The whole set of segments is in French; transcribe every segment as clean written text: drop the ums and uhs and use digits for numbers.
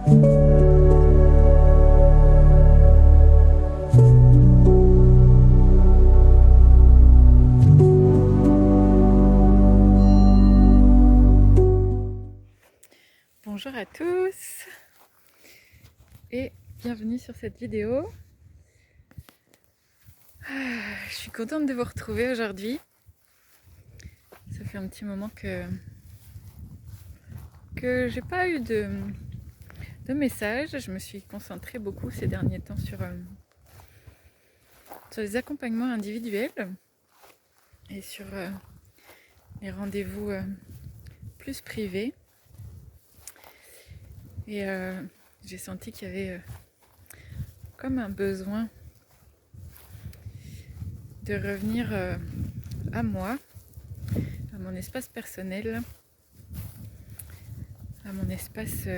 Bonjour à tous et bienvenue sur cette vidéo. Je suis contente de vous retrouver aujourd'hui. Ça fait un petit moment que j'ai pas eu de messages. Je me suis concentrée beaucoup ces derniers temps sur les accompagnements individuels et sur les rendez-vous plus privés. Et j'ai senti qu'il y avait comme un besoin de revenir à moi, à mon espace personnel, à mon espace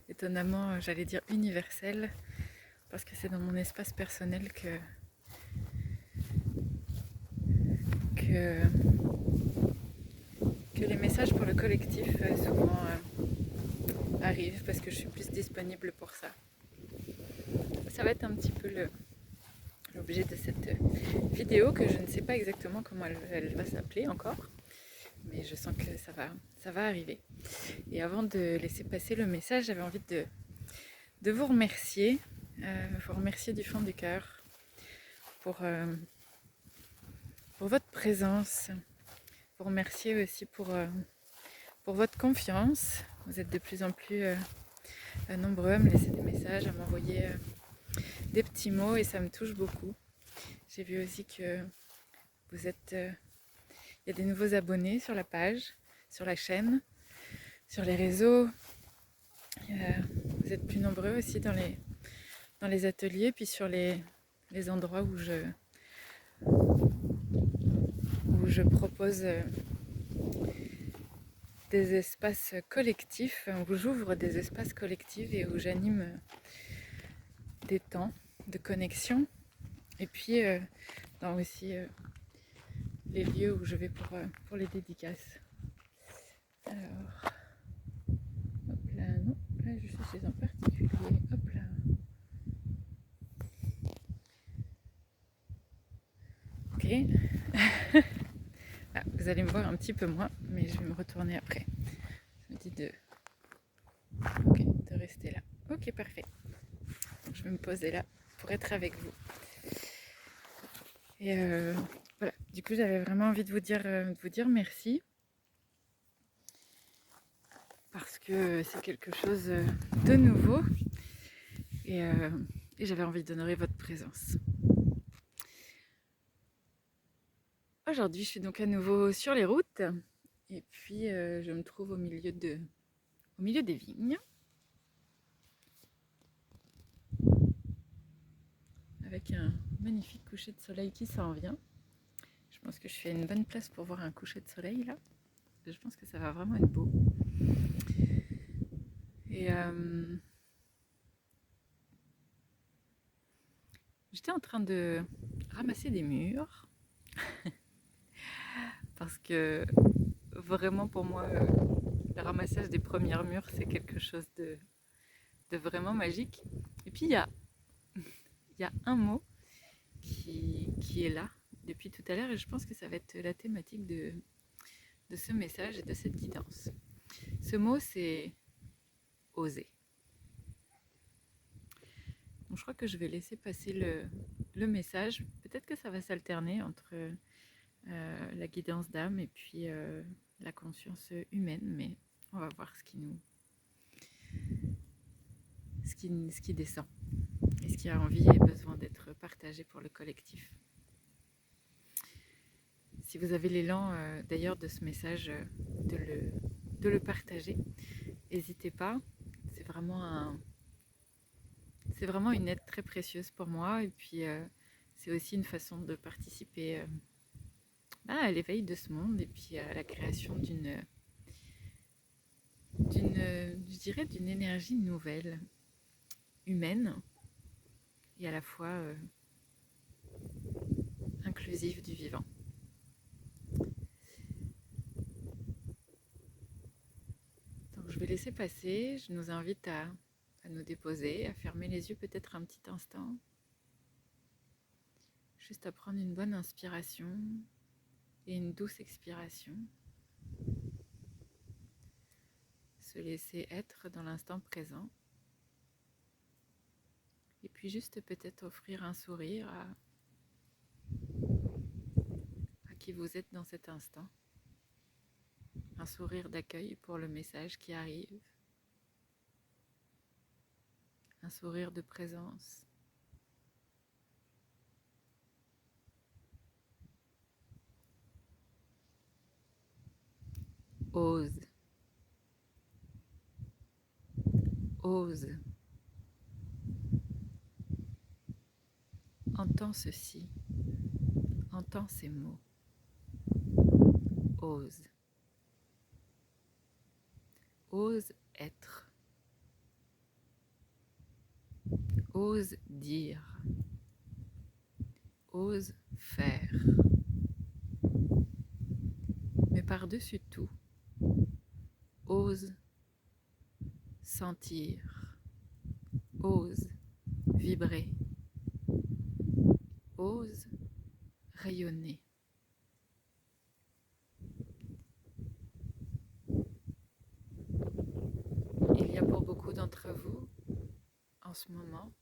étonnamment, j'allais dire universel, parce que c'est dans mon espace personnel que les messages pour le collectif souvent arrivent, parce que je suis plus disponible pour ça. Ça va être un petit peu l'objet de cette vidéo, que je ne sais pas exactement comment elle va s'appeler encore, mais je sens que ça va arriver. Et avant de laisser passer le message, j'avais envie de vous remercier du fond du cœur pour votre présence, vous remercier aussi pour votre confiance. Vous êtes de plus en plus nombreux à me laisser des messages, à m'envoyer des petits mots, et ça me touche beaucoup. J'ai vu aussi que vous êtes... il y a des nouveaux abonnés sur la page, sur la chaîne, sur les réseaux. Vous êtes plus nombreux aussi dans les ateliers, puis sur les endroits où je propose des espaces collectifs, où j'ouvre des espaces collectifs et où j'anime des temps de connexion. Et puis dans aussi les lieux où je vais pour les dédicaces. Alors, hop là, non, là je suis chez un particulier, hop là. Ok. Ah, vous allez me voir un petit peu moins, mais je vais me retourner après. Je me dis de rester là. Ok, parfait. Donc, je vais me poser là pour être avec vous. Et voilà, du coup j'avais vraiment envie de vous dire merci, parce que c'est quelque chose de nouveau, et j'avais envie d'honorer votre présence. Aujourd'hui, je suis donc à nouveau sur les routes, et puis je me trouve au milieu des vignes, avec un magnifique coucher de soleil qui s'en vient. Je pense que je suis à une bonne place pour voir un coucher de soleil là. Je pense que ça va vraiment être beau. Et j'étais en train de ramasser des murs, parce que vraiment pour moi, le ramassage des premières murs, c'est quelque chose de vraiment magique. Et puis il y a un mot qui est là depuis tout à l'heure, et je pense que ça va être la thématique de ce message et de cette guidance. Ce mot, c'est oser. Donc, je crois que je vais laisser passer le message. Peut-être que ça va s'alterner entre la guidance d'âme et puis la conscience humaine, mais on va voir ce qui descend et ce qui a envie et besoin d'être partagé pour le collectif. Si vous avez l'élan d'ailleurs de ce message, de le partager, n'hésitez pas. C'est vraiment une aide très précieuse pour moi, et puis c'est aussi une façon de participer à l'éveil de ce monde, et puis à la création d'une énergie nouvelle, humaine, et à la fois inclusive du vivant. Donc je vais laisser passer, je nous invite à nous déposer, à fermer les yeux peut-être un petit instant, juste à prendre une bonne inspiration et une douce expiration. Se laisser être dans l'instant présent. Et puis juste peut-être offrir un sourire à qui vous êtes dans cet instant. Un sourire d'accueil pour le message qui arrive. Un sourire de présence. Ose. Ose. Entends ceci. Entends ces mots. Ose. Ose être. Ose dire. Ose faire. Mais par-dessus tout, ose sentir. Ose vibrer. Ose rayonner. Il y a pour beaucoup d'entre vous, en ce moment,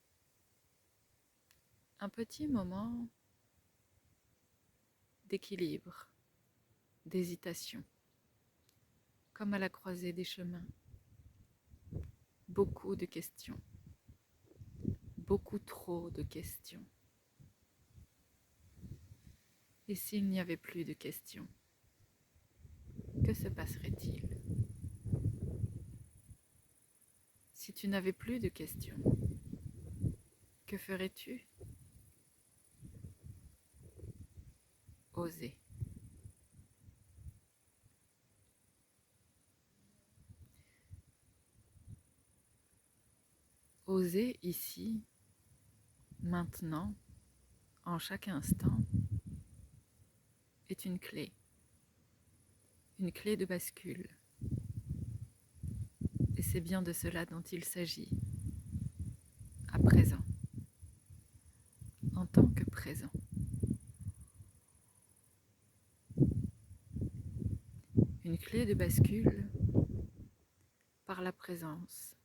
un petit moment d'équilibre, d'hésitation, comme à la croisée des chemins. Beaucoup de questions, beaucoup trop de questions. Et s'il n'y avait plus de questions, que se passerait-il? Si tu n'avais plus de questions, que ferais-tu? Oser. Oser ici, maintenant, en chaque instant, est une clé de bascule. Et c'est bien de cela dont il s'agit, à présent, en tant que présent. Une clé de bascule par la présence.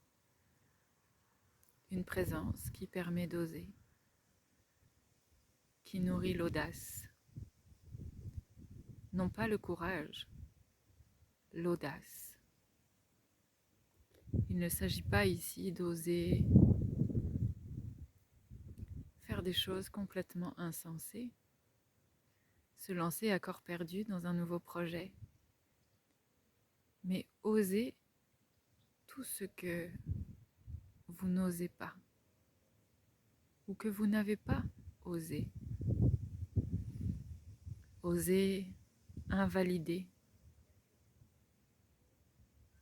Une présence qui permet d'oser, qui nourrit l'audace. Non pas le courage, l'audace. Il ne s'agit pas ici d'oser faire des choses complètement insensées, se lancer à corps perdu dans un nouveau projet, mais oser tout ce que vous n'osez pas ou que vous n'avez pas osé. Oser invalider,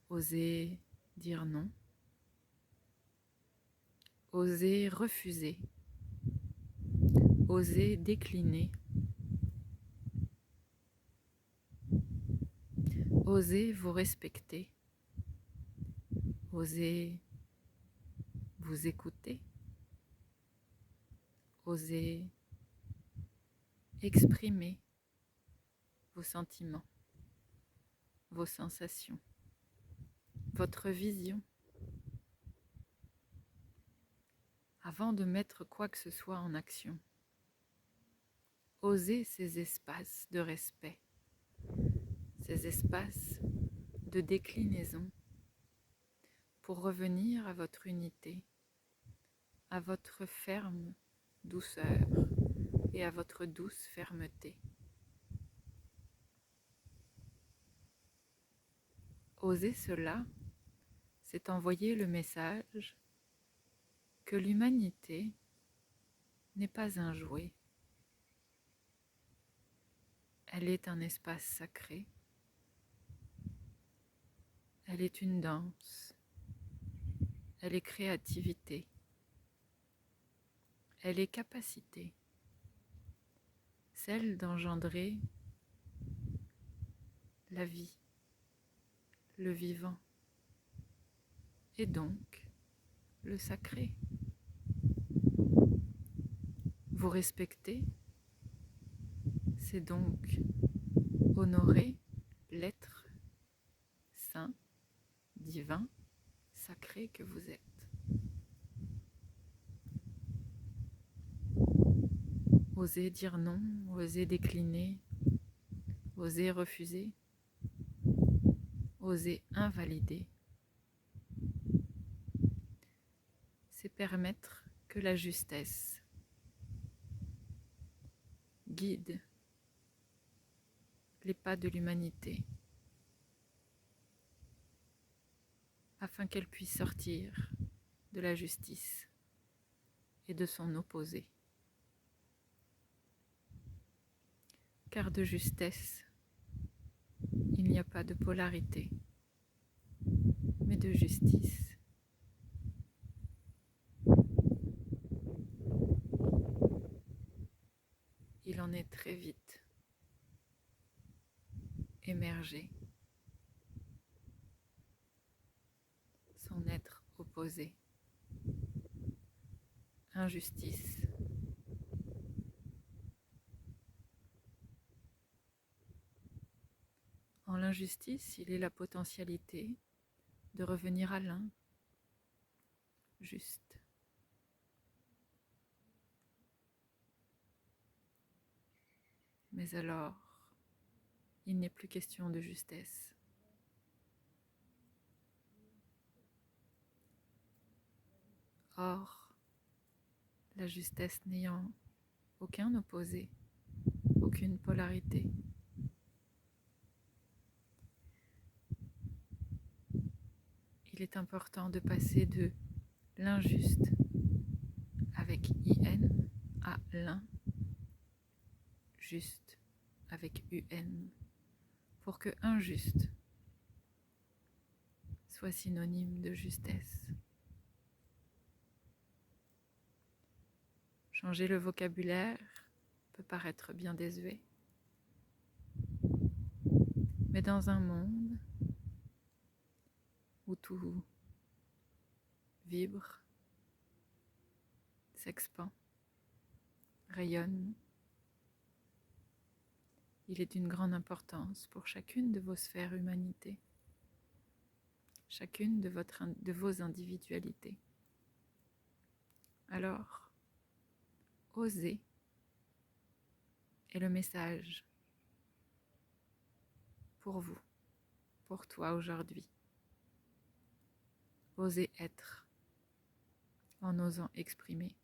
oser dire non, oser refuser, oser décliner, oser vous respecter, oser vous écouter, oser exprimer vos sentiments, vos sensations, votre vision, avant de mettre quoi que ce soit en action. Osez ces espaces de respect, ces espaces de déclinaison pour revenir à votre unité, à votre ferme douceur et à votre douce fermeté. Oser cela, c'est envoyer le message que l'humanité n'est pas un jouet. Elle est un espace sacré. Elle est une danse. Elle est créativité. Elle est capacité. Celle d'engendrer la vie, le vivant, et donc le sacré. Vous respecter, c'est donc honorer l'être saint, divin, sacré que vous êtes. Osez dire non, osez décliner, osez refuser, osez invalider. C'est permettre que la justesse guide les pas de l'humanité afin qu'elle puisse sortir de la justice et de son opposé. Car de justesse, il n'y a pas de polarité, mais de justice. Il en est très vite émergé son être opposé, injustice. En l'injustice, il est la potentialité de revenir à l'un, juste. Mais alors, il n'est plus question de justesse. Or, la justesse n'ayant aucun opposé, aucune polarité, il est important de passer de l'injuste avec IN à l'injuste avec UN pour que injuste soit synonyme de justesse. Changer le vocabulaire peut paraître bien désuet, mais dans un monde où tout vibre, s'expand, rayonne, il est d'une grande importance pour chacune de vos sphères humanité, chacune de vos individualités. Alors, osez est le message pour vous, pour toi aujourd'hui. Osez être en osant exprimer.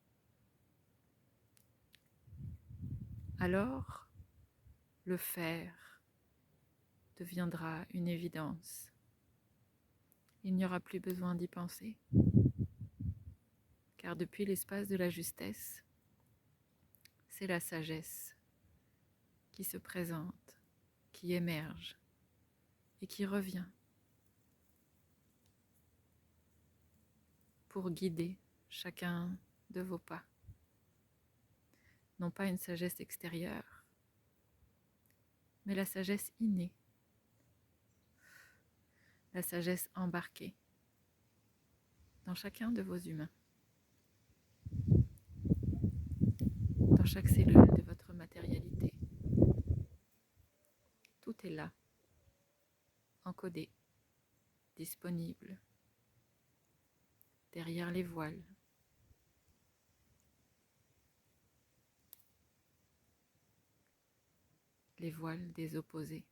Alors, le faire deviendra une évidence. Il n'y aura plus besoin d'y penser. Car depuis l'espace de la justesse, c'est la sagesse qui se présente, qui émerge et qui revient pour guider chacun de vos pas. Non pas une sagesse extérieure, mais la sagesse innée, la sagesse embarquée dans chacun de vos humains, dans chaque cellule de votre matérialité. Tout est là, encodé, disponible, derrière les voiles. Les voiles des opposés.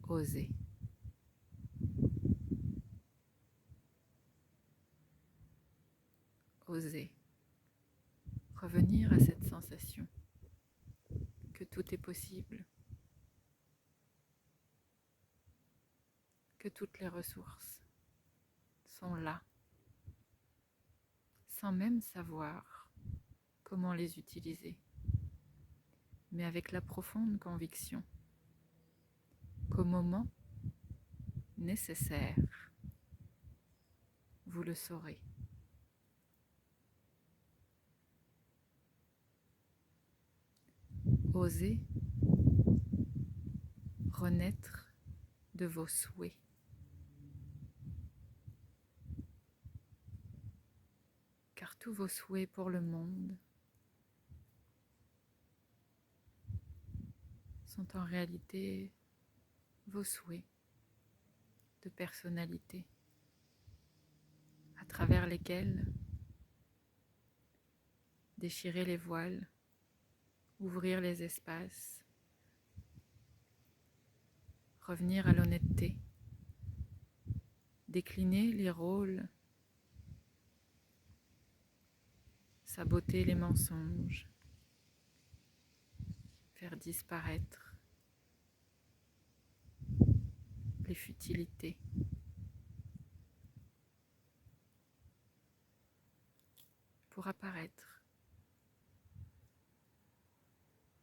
Oser. Oser. Revenir à cette sensation que tout est possible, que toutes les ressources sont là, sans même savoir comment les utiliser, mais avec la profonde conviction qu'au moment nécessaire, vous le saurez. Osez renaître de vos souhaits. Car tous vos souhaits pour le monde sont en réalité vos souhaits de personnalité à travers lesquels déchirer les voiles, ouvrir les espaces, revenir à l'honnêteté, décliner les rôles, saboter les mensonges, faire disparaître les futilités. Pour apparaître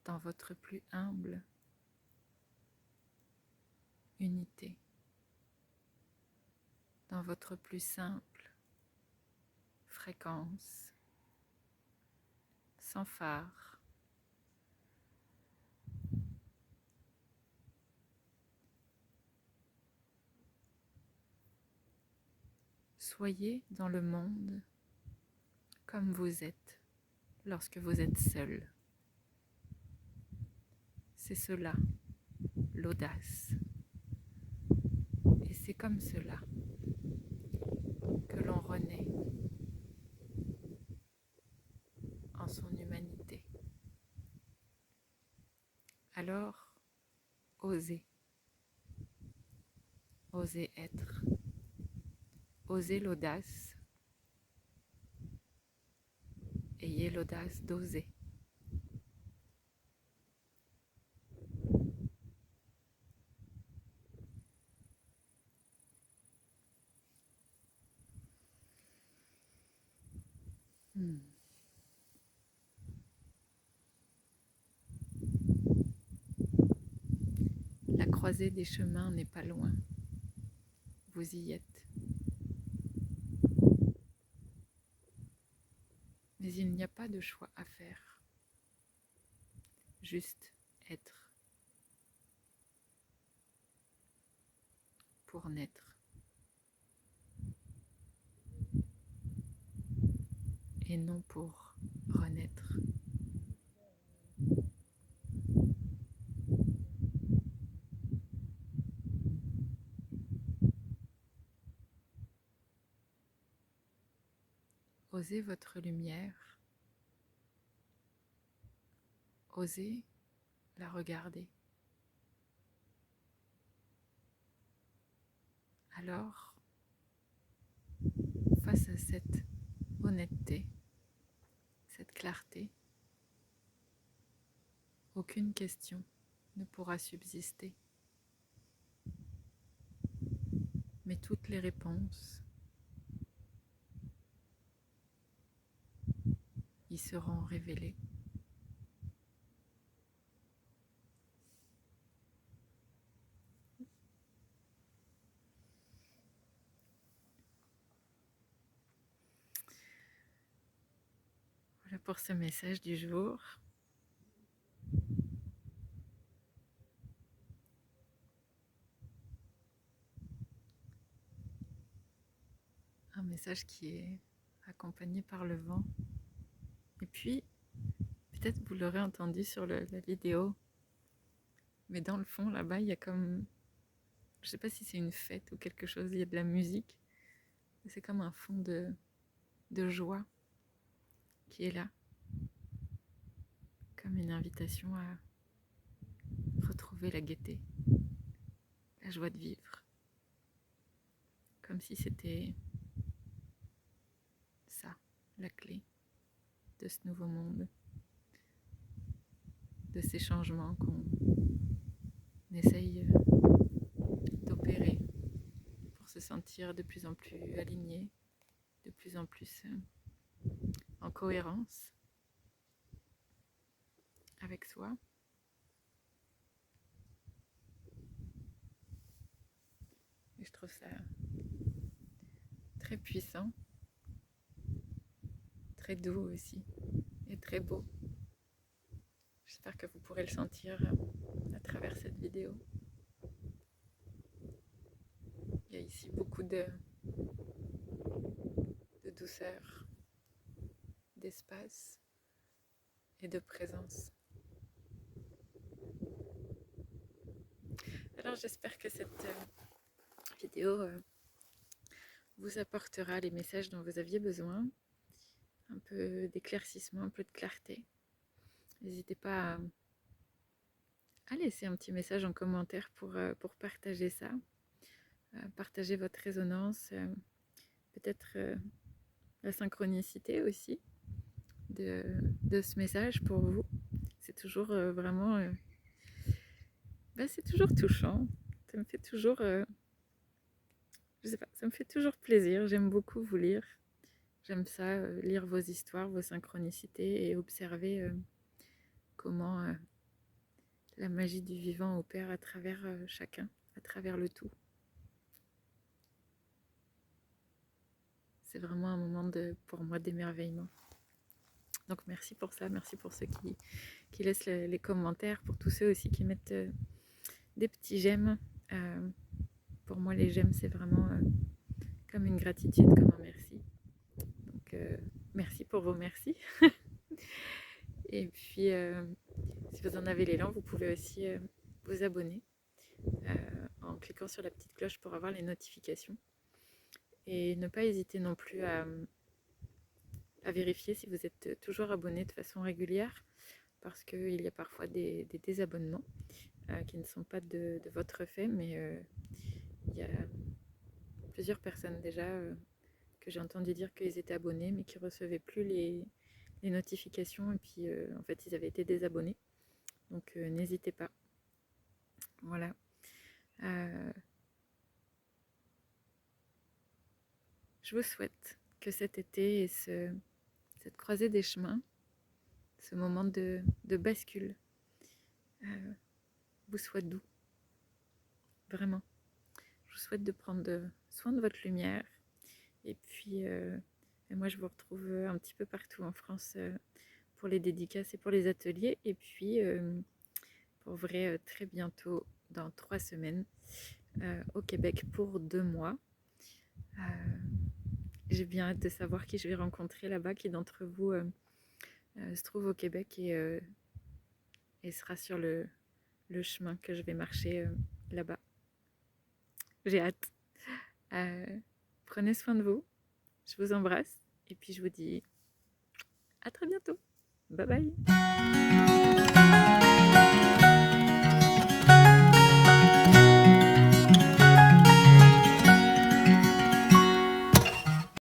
dans votre plus humble unité, dans votre plus simple fréquence, sans phare. Soyez dans le monde comme vous êtes lorsque vous êtes seul. C'est cela, l'audace. Et c'est comme cela que l'on renaît en son humanité. Alors, osez. Osez être. Osez l'audace. Ayez l'audace d'oser. La croisée des chemins n'est pas loin. Vous y êtes. Mais il n'y a pas de choix à faire. Juste être. Pour naître. Et non pour renaître. Osez votre lumière. Osez la regarder. Alors, face à cette honnêteté, cette clarté, aucune question ne pourra subsister. Mais toutes les réponses y seront révélées. Voilà pour ce message du jour. Un message qui est accompagné par le vent. Et puis, peut-être vous l'aurez entendu sur la vidéo, mais dans le fond, là-bas, il y a comme... Je ne sais pas si c'est une fête ou quelque chose, il y a de la musique. C'est comme un fond de joie qui est là. Comme une invitation à retrouver la gaieté, la joie de vivre. Comme si c'était ça, la clé de ce nouveau monde, de ces changements qu'on essaye d'opérer pour se sentir de plus en plus aligné, de plus en plus en cohérence avec soi. Et je trouve ça très puissant, très doux aussi, et très beau. Je J'espère que vous pourrez le sentir à travers cette vidéo. Il y a ici beaucoup de douceur, d'espace et de présence. Alors j'espère que cette vidéo vous apportera les messages dont vous aviez besoin, un peu d'éclaircissement, un peu de clarté. N'hésitez pas à laisser un petit message en commentaire pour partager ça, partager votre résonance, peut-être la synchronicité aussi de ce message pour vous. C'est toujours vraiment... c'est toujours touchant. Ça me fait toujours... je sais pas, ça me fait toujours plaisir. J'aime beaucoup vous lire. J'aime ça, lire vos histoires, vos synchronicités et observer comment la magie du vivant opère à travers chacun, à travers le tout. C'est vraiment un moment pour moi d'émerveillement. Donc merci pour ça, merci pour ceux qui laissent les commentaires, pour tous ceux aussi qui mettent des petits j'aime. Pour moi les j'aime c'est vraiment comme une gratitude, comme un merci. Donc merci pour vos merci. Et puis si vous en avez l'élan, vous pouvez aussi vous abonner en cliquant sur la petite cloche pour avoir les notifications. Et ne pas hésiter non plus à vérifier si vous êtes toujours abonné de façon régulière, parce qu'il y a parfois des désabonnements qui ne sont pas de votre fait, mais il y a plusieurs personnes déjà que j'ai entendu dire qu'ils étaient abonnés mais qui ne recevaient plus les notifications, et puis en fait ils avaient été désabonnés. Donc n'hésitez pas. Voilà. Je vous souhaite que cet été et cette croisée des chemins, ce moment de bascule, vous soit doux. Vraiment. Je vous souhaite de prendre soin de votre lumière. Et puis, moi, je vous retrouve un petit peu partout en France pour les dédicaces et pour les ateliers. Et puis, pour vrai, très bientôt, dans 3 semaines, au Québec pour 2 mois. J'ai bien hâte de savoir qui je vais rencontrer là-bas, qui d'entre vous se trouve au Québec et sera sur le chemin que je vais marcher là-bas. J'ai hâte. Prenez soin de vous. Je vous embrasse. Et puis je vous dis à très bientôt. Bye bye.